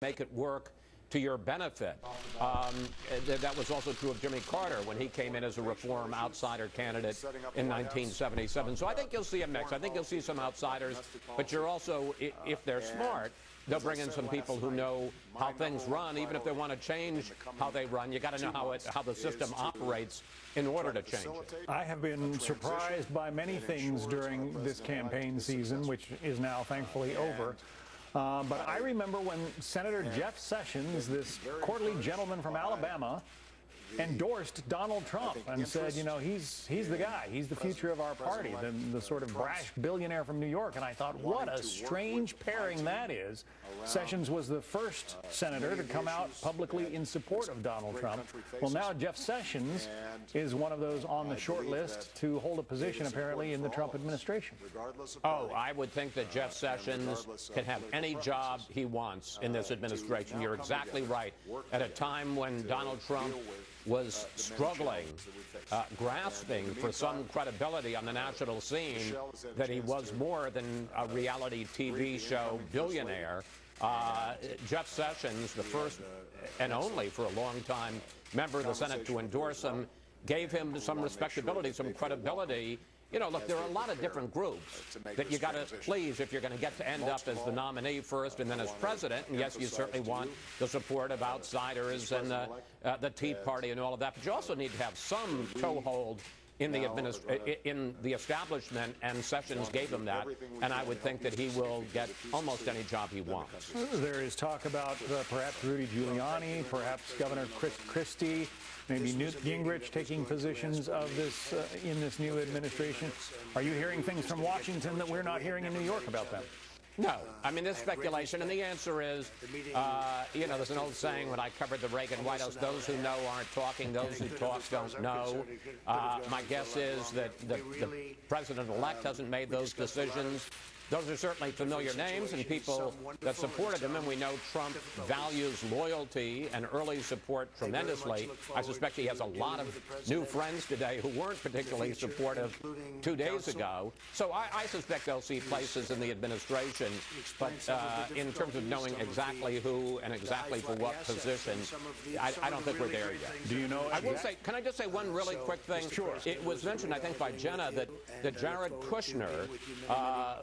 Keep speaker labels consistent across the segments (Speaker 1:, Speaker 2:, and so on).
Speaker 1: make it work to your benefit. That was also true of Jimmy Carter when he came in as a reform outsider candidate in 1977. So I think you'll see a mix. I think you'll see some outsiders, but you're also, if they're smart, they'll bring in some people who know how things run. Even if they want to change how they run, you got to know how the system operates in order to change it.
Speaker 2: I have been surprised by many things during this campaign season, which is now thankfully over. But I remember when Senator Jeff Sessions, this courtly gentleman from Alabama, endorsed Donald Trump and said, you know, he's the guy. He's the future of our party, the sort of brash billionaire from New York. And I thought, what a strange pairing that is. Sessions was the first senator to come out publicly in support of Donald Trump. Well, now Jeff Sessions is one of those on the short list to hold a position, apparently, in the Trump administration.
Speaker 1: Oh, I would think that Jeff Sessions can have any job he wants in this administration. You're exactly right. At a time when Donald Trump was struggling, grasping for some credibility on the national scene, that he was more than a reality TV show billionaire. Jeff Sessions, the first and only for a long time member of the Senate to endorse him, gave him some respectability, some credibility. You know, look, there are a lot of different groups that you got to please if you're going to get to end up as the nominee first and then as president. And yes, you certainly want the support of outsiders and the Tea Party and all of that. But you also need to have some toehold in the establishment, and Sessions gave him that, and I would think that he will get almost any job he wants.
Speaker 2: There is talk about perhaps Rudy Giuliani, perhaps Governor Chris Christie, maybe Newt Gingrich taking positions of this in this new administration. Are you hearing things from Washington that we're not hearing in New York about them?
Speaker 1: No. I mean, there's speculation, and the answer is, you know, there's an old saying when I covered the Reagan White House, those who know aren't talking, those who talk don't know. My guess is that the president-elect hasn't made those decisions. Those are certainly familiar names and people that supported him, and we know Trump values loyalty and early support tremendously. I suspect he has a lot of new friends today who weren't particularly supportive 2 days ago. So I suspect they'll see places in the administration, but in terms of knowing exactly who and exactly for what position, I don't think we're there yet.
Speaker 2: Do you know?
Speaker 1: I will say, can I just say one really quick thing?
Speaker 2: Sure.
Speaker 1: It was mentioned, I think, by Jenna that Jared Kushner,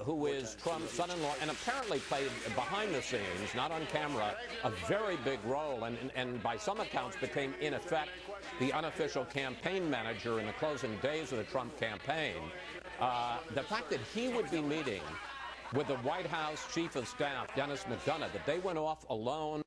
Speaker 1: who is Trump's son-in-law, and apparently played behind the scenes, not on camera, a very big role, and by some accounts became, in effect, the unofficial campaign manager in the closing days of the Trump campaign. The fact that he would be meeting with the White House Chief of Staff, Dennis McDonough, that they went off alone